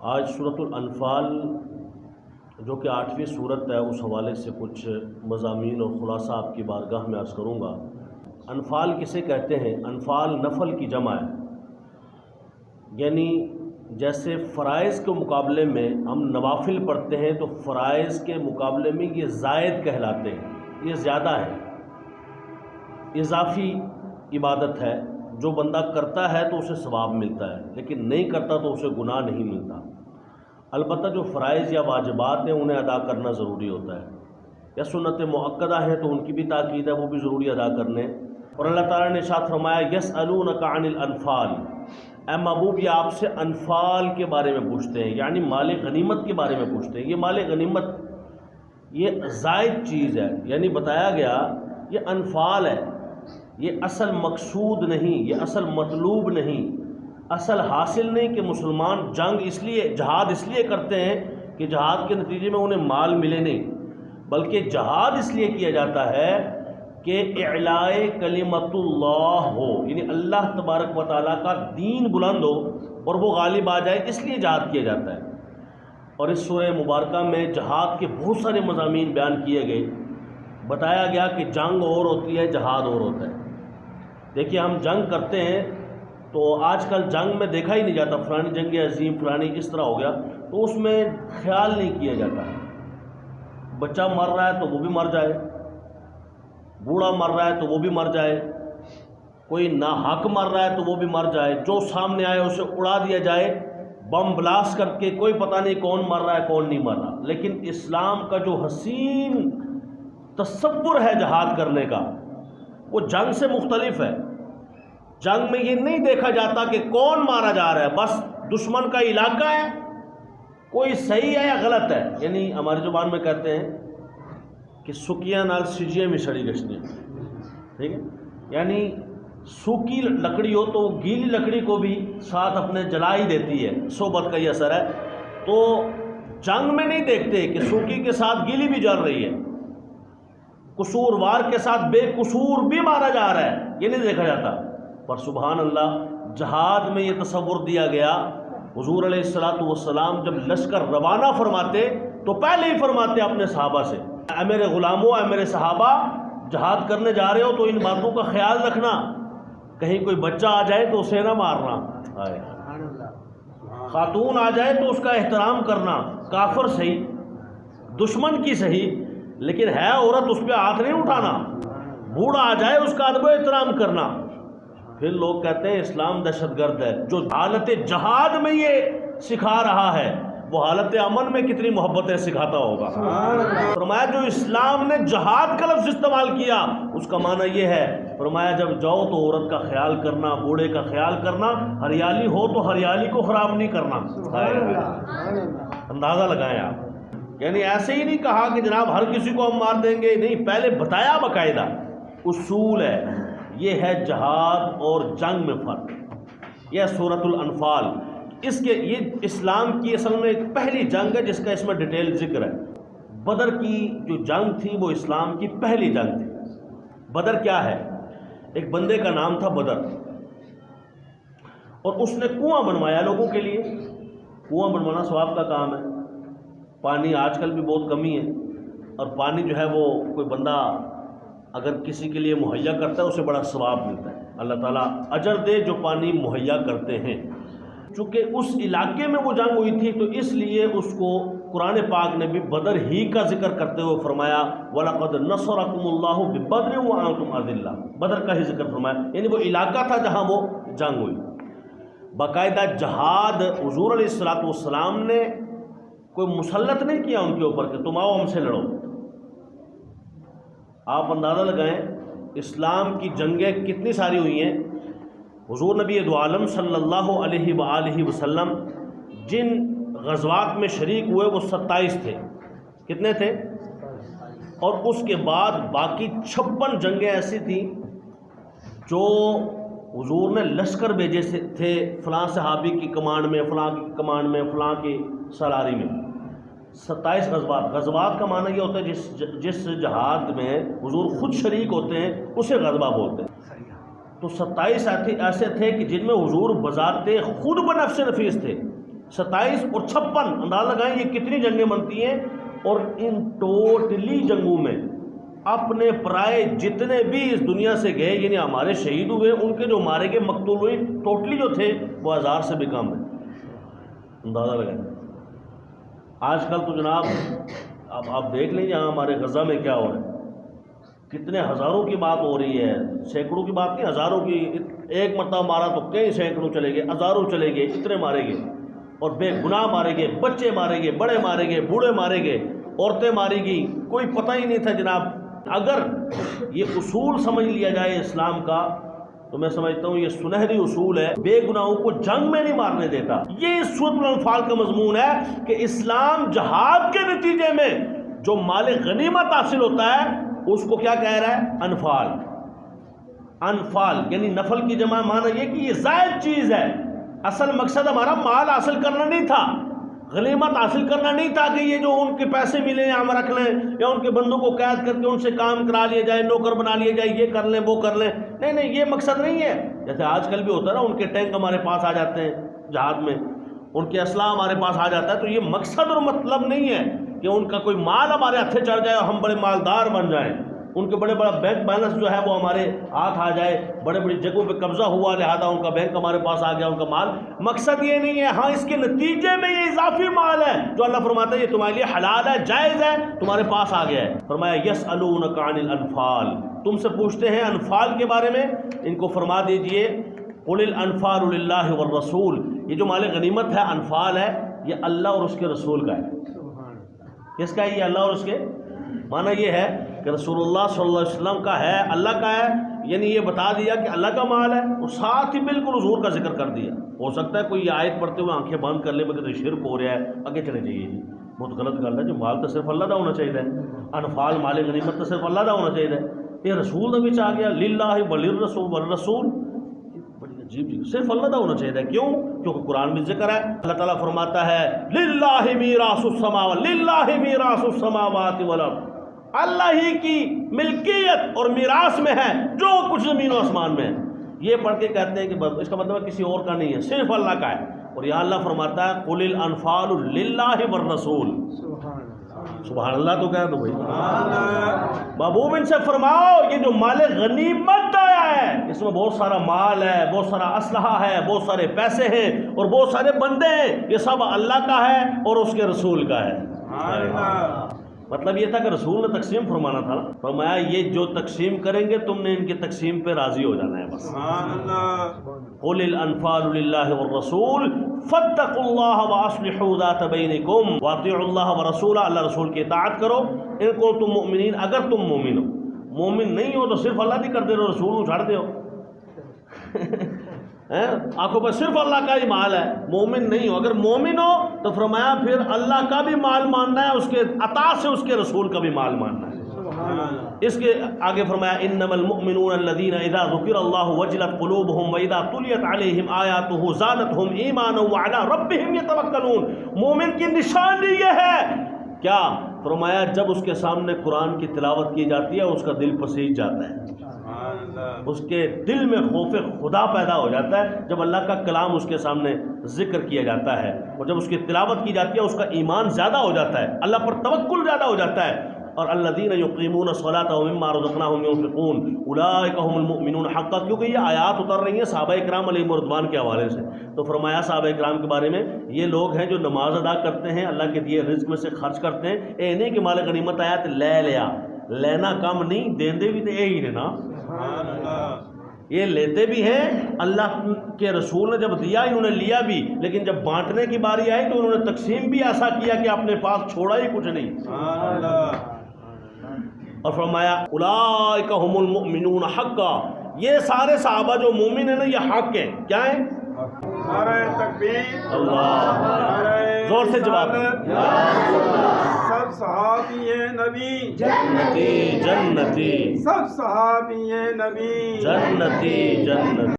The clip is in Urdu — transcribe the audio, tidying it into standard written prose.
آج سورۃ الانفال جو کہ 8ویں سورت ہے اس حوالے سے کچھ مضامین اور خلاصہ آپ کی بارگاہ میں عرض کروں گا۔ انفال کسے کہتے ہیں؟ انفال نفل کی جمع ہے، یعنی جیسے فرائض کے مقابلے میں ہم نوافل پڑھتے ہیں تو فرائض کے مقابلے میں یہ زائد کہلاتے ہیں، یہ زیادہ ہے، اضافی عبادت ہے۔ جو بندہ کرتا ہے تو اسے ثواب ملتا ہے، لیکن نہیں کرتا تو اسے گناہ نہیں ملتا۔ البتہ جو فرائض یا واجبات ہیں انہیں ادا کرنا ضروری ہوتا ہے، یا سنت مؤکدہ ہیں تو ان کی بھی تاکید ہے، وہ بھی ضروری ادا کرنے۔ اور اللہ تعالیٰ نے ارشاد فرمایا یسألونک عن الانفال، اے محبوب یہ آپ سے انفال کے بارے میں پوچھتے ہیں، یعنی مال غنیمت کے بارے میں پوچھتے ہیں۔ یہ مال غنیمت یہ زائد چیز ہے، یعنی بتایا گیا یہ انفال ہے، یہ اصل مقصود نہیں، یہ اصل مطلوب نہیں، اصل حاصل نہیں کہ مسلمان جہاد اس لیے کرتے ہیں کہ جہاد کے نتیجے میں انہیں مال ملے نہیں، بلکہ جہاد اس لیے کیا جاتا ہے کہ اعلاء کلمت اللہ ہو، یعنی اللہ تبارک و تعالیٰ کا دین بلند ہو اور وہ غالب آ جائے، اس لیے جہاد کیا جاتا ہے۔ اور اس سورہ مبارکہ میں جہاد کے بہت سارے مضامین بیان کیے گئے، بتایا گیا کہ جنگ اور ہوتی ہے، جہاد اور ہوتا ہے۔ دیکھیے ہم جنگ کرتے ہیں تو آج کل جنگ میں دیکھا ہی نہیں جاتا فلانی جنگ عظیم فلانی اس طرح ہو گیا، تو اس میں خیال نہیں کیا جاتا۔ بچہ مر رہا ہے تو وہ بھی مر جائے، بوڑھا مر رہا ہے تو وہ بھی مر جائے، کوئی ناحق مر رہا ہے تو وہ بھی مر جائے، جو سامنے آئے اسے اڑا دیا جائے بم بلاسٹ کر کے، کوئی پتہ نہیں کون مر رہا ہے کون نہیں مر رہا۔ لیکن اسلام کا جو حسین تصور ہے جہاد کرنے کا وہ جنگ سے مختلف ہے۔ جنگ میں یہ نہیں دیکھا جاتا کہ کون مارا جا رہا ہے، بس دشمن کا علاقہ ہے، کوئی صحیح ہے یا غلط ہے، یعنی ہماری زبان میں کہتے ہیں کہ سکیاں نال سجیے میں سڑی گشتیاں، ٹھیک ہے، یعنی سوکھی لکڑی ہو تو گیلی لکڑی کو بھی ساتھ اپنے جلا ہی دیتی ہے، صحبت کا یہ اثر ہے۔ تو جنگ میں نہیں دیکھتے کہ سوکھی کے ساتھ گیلی بھی جل رہی ہے، قصوروار کے ساتھ بے قصور بھی مارا جا رہا ہے، یہ نہیں دیکھا جاتا۔ پر سبحان اللہ جہاد میں یہ تصور دیا گیا، حضور علیہ الصلوۃ والسلام جب لشکر روانہ فرماتے تو پہلے ہی فرماتے اپنے صحابہ سے، اے میرے غلاموں، اے میرے صحابہ، جہاد کرنے جا رہے ہو تو ان باتوں کا خیال رکھنا، کہیں کوئی بچہ آ جائے تو اسے نہ مارنا، خاتون آ جائے تو اس کا احترام کرنا، کافر صحیح، دشمن کی صحیح، لیکن ہے عورت اس پہ ہاتھ نہیں اٹھانا، بوڑھا آ جائے اس کا ادب و احترام کرنا۔ پھر لوگ کہتے ہیں اسلام دہشت گرد ہے، جو حالت جہاد میں یہ سکھا رہا ہے وہ حالت امن میں کتنی محبتیں سکھاتا ہوگا۔ فرمایا جو اسلام نے جہاد کا لفظ استعمال کیا اس کا معنی یہ ہے، فرمایا جب جاؤ تو عورت کا خیال کرنا، بوڑھے کا خیال کرنا، ہریالی ہو تو ہریالی کو خراب نہیں کرنا۔ اندازہ لگائیں آپ، یعنی ایسے ہی نہیں کہا کہ جناب ہر کسی کو ہم مار دیں گے، نہیں، پہلے بتایا باقاعدہ اصول ہے۔ یہ ہے جہاد اور جنگ میں فرق۔ یہ سورۃ الانفال، یہ اسلام کی اصل میں پہلی جنگ ہے جس کا اس میں ڈیٹیل ذکر ہے۔ بدر کی جو جنگ تھی وہ اسلام کی پہلی جنگ تھی۔ بدر کیا ہے؟ ایک بندے کا نام تھا بدر، اور اس نے کنواں بنوایا لوگوں کے لیے۔ کنواں بنوانا ثواب کا کام ہے، پانی آج کل بھی بہت کمی ہے، اور پانی جو ہے وہ کوئی بندہ اگر کسی کے لیے مہیا کرتا ہے اسے بڑا ثواب ملتا ہے، اللہ تعالیٰ اجر دے جو پانی مہیا کرتے ہیں۔ چونکہ اس علاقے میں وہ جنگ ہوئی تھی تو اس لیے اس کو قرآن پاک نے بھی بدر ہی کا ذکر کرتے ہوئے فرمایا وَلَقَدْ نَصَرَكُمُ اللَّهُ بِبَدْرٍ وَأَنْتُمْ أَذِلَّةٌ، بدر کا ہی ذکر فرمایا، یعنی وہ علاقہ تھا جہاں وہ جنگ ہوئی۔ باقاعدہ جہاد حضور علیہ الصلوۃ والسلام نے کوئی مسلط نہیں کیا ان کے اوپر کہ تم آؤ ہم سے لڑو۔ آپ اندازہ لگائیں اسلام کی جنگیں کتنی ساری ہوئی ہیں۔ حضور نبی دو عالم صلی اللہ علیہ وآلہ وسلم جن غزوات میں شریک ہوئے وہ 27 تھے، کتنے تھے؟ اور اس کے بعد باقی 56 جنگیں ایسی تھیں جو حضور نے لشکر بھیجے تھے، فلاں صحابی کی کمانڈ میں، فلاں کی کمانڈ میں، فلاں کی سالاری میں۔ 27 غزوات کا معنی یہ ہوتا ہے جس جہاد میں حضور خود شریک ہوتے ہیں اسے غزوہ بولتے ہیں۔ تو 27 ایسے تھے کہ جن میں حضور بذات خود بنفس نفیس تھے، 27 اور 56 اندازہ لگائیں یہ کتنی جنگیں بنتی ہیں، اور ان ٹوٹلی جنگوں میں اپنے پرائے جتنے بھی اس دنیا سے گئے، یعنی ہمارے شہید ہوئے، ان کے جو مارے گئے مقتول ہوئے، ٹوٹلی جو تھے وہ 1000 سے بھی کم ہے، اندازہ لگائیں۔ آج کل تو جناب اب آپ دیکھ لیں یہاں ہمارے غزہ میں کیا ہو رہا ہے، کتنے ہزاروں کی بات ہو رہی ہے، سینکڑوں کی بات نہیں، ہزاروں کی، ایک مرتبہ مارا تو کئی سینکڑوں چلے گئے، ہزاروں چلے گئے، اتنے مارے گئے، اور بے گناہ مارے گئے، بچے مارے گئے، بڑے مارے گئے، بوڑھے مارے گئے، عورتیں ماری گئی، کوئی پتہ ہی نہیں تھا جناب۔ اگر یہ اصول سمجھ لیا جائے اسلام کا تو میں سمجھتا ہوں یہ سنہری اصول ہے، بے گناہوں کو جنگ میں نہیں مارنے دیتا۔ یہ سورۃ الانفال کا مضمون ہے کہ اسلام جہاد کے نتیجے میں جو مال غنیمت حاصل ہوتا ہے اس کو کیا کہہ رہا ہے؟ انفال۔ انفال یعنی نفل کی جمع معنی یہ کہ یہ زائد چیز ہے، اصل مقصد ہمارا مال حاصل کرنا نہیں تھا، غنیمت حاصل کرنا نہیں تھا کہ یہ جو ان کے پیسے ملیں ہم رکھ لیں، یا ان کے بندوں کو قید کر کے ان سے کام کرا لیا جائے، نوکر بنا لیا جائے، یہ کر لیں وہ کر لیں، نہیں نہیں، یہ مقصد نہیں ہے۔ جیسے آج کل بھی ہوتا ہے نا، ان کے ٹینک ہمارے پاس آ جاتے ہیں جہاد میں، ان کے اسلحہ ہمارے پاس آ جاتا ہے، تو یہ مقصد اور مطلب نہیں ہے کہ ان کا کوئی مال ہمارے ہاتھے چڑھ جائے اور ہم بڑے مالدار بن جائیں، ان کے بڑے بڑا بینک بیلنس جو ہے وہ ہمارے ہاتھ آ جائے، بڑے بڑی جگہوں پہ قبضہ ہوا لہذا ان کا بینک ہمارے پاس آ گیا، ان کا مال، مقصد یہ نہیں ہے۔ ہاں اس کے نتیجے میں یہ اضافی مال ہے جو اللہ فرماتا ہے یہ تمہارے لیے حلال ہے، جائز ہے، تمہارے پاس آ گیا ہے۔ فرمایا یسألونک عن الانفال، تم سے پوچھتے ہیں انفال کے بارے میں، ان کو فرما دیجئے قل الانفال للہ والرسول، یہ جو مال غنیمت ہے انفال ہے، یہ اللہ اور اس کے رسول کا ہے۔ کس کا ہے یہ؟ اللہ اور اس کے، معنی یہ ہے کہ رسول اللہ صلی اللہ علیہ وسلم کا ہے، اللہ کا ہے، یعنی یہ بتا دیا کہ اللہ کا مال ہے، اور ساتھ ہی بالکل حضور کا ذکر کر دیا۔ ہو سکتا ہے کوئی یہ آیت پڑھتے ہوئے آنکھیں بند کر لے مگر تو شرک ہو رہا ہے، آگے چلے جائیے جی، بہت غلط گل ہے، جو مال تو صرف اللہ کا ہونا چاہیے، انفال مال غنیمت تو صرف اللہ کا ہونا چاہیے، یہ رسول کا بھی آ گیا للہ وللرسول، والرسول بڑی عجیب چیز، صرف اللہ کا ہونا چاہیے، کیوں؟ کیونکہ قرآن میں ذکر ہے، اللہ تعالیٰ فرماتا ہے للہ میراث السماوات، للہ میراث السماوات والارض، اللہ ہی کی ملکیت اور میراث میں ہے جو کچھ زمین و آسمان میں ہے۔ یہ پڑھ کے کہتے ہیں کہ بس اس کا مطلب کسی اور کا نہیں ہے، صرف اللہ کا ہے۔ اور یہاں اللہ فرماتا ہے قل الانفال للہ والرسول، سبحان اللہ تو کہہ دو بھائی، محبوب ان سے فرماؤ یہ جو مال غنیمت آیا ہے اس میں بہت سارا مال ہے، بہت سارا اسلحہ ہے، بہت سارے پیسے ہیں اور بہت سارے بندے ہیں، یہ سب اللہ کا ہے اور اس کے رسول کا ہے۔ مطلب یہ تھا کہ رسول نے تقسیم فرمانا تھا، فرمایا یہ جو تقسیم کریں گے تم نے ان کی تقسیم پہ راضی ہو جانا ہے بس۔ قل الانفال للہ والرسول فاتقوا اللہ واصلحوا ذات بینکم واطیعوا اللہ ورسولہ، اللہ رسول کی اطاعت کرو ان کنتم مؤمنین، اگر تم مومن ہو۔ مومن نہیں ہو تو صرف اللہ نہیں کرتے رہو، رسول کو چھاڑ دو، آنکھوں پر صرف اللہ کا ہی مال ہے، مومن نہیں ہو۔ اگر مومن ہو تو فرمایا پھر اللہ کا بھی مال ماننا ہے، اس کے عطا سے اس کے رسول کا بھی مال ماننا ہے۔ اس کے آگے فرمایا انما المؤمنون الذين اذا ذكر الله وجلت قلوبهم واذا تليت عليهم آیاته زادتهم ایمانا وعلى ربهم يتوکلون۔ مومن کی نشانی یہ ہے کیا؟ فرمایا جب اس کے سامنے قرآن کی تلاوت کی جاتی ہے اس کا دل پسیج جاتا ہے، اس کے دل میں خوف خدا پیدا ہو جاتا ہے جب اللہ کا کلام اس کے سامنے ذکر کیا جاتا ہے، اور جب اس کی تلاوت کی جاتی ہے اس کا ایمان زیادہ ہو جاتا ہے، اللہ پر توکل زیادہ ہو جاتا ہے۔ اور الذین یقیمون الصلاۃ ومما رزقناہم ینفقون اولئک هم المؤمنون حقا، کیونکہ یہ آیات اتر رہی ہیں صحابہ کرام علیہم رضوان کے حوالے سے، تو فرمایا صحابہ کرام کے بارے میں یہ لوگ ہیں جو نماز ادا کرتے ہیں، اللہ کے دیے رزق میں سے خرچ کرتے ہیں، اے نہیں کہ مال غنیمت آیا تو لے لیا، لینا کم نہیں، دیندے بھی تو یہی ہے نا، یہ لیتے بھی ہیں، اللہ کے رسول نے جب دیا انہوں نے لیا بھی، لیکن جب بانٹنے کی باری آئی تو انہوں نے تقسیم بھی ایسا کیا کہ اپنے پاس چھوڑا ہی کچھ نہیں۔ اور فرمایا اولئک هم المؤمنون حقا، یہ سارے صحابہ جو مومن ہیں نا یہ حق ہیں، کیا ہیں؟ نعرہ تکبیر، اللہ، زور سے جواب، سب صحابی نبی جنتی جنتی، سب صحابی نبی جنتی جنتی۔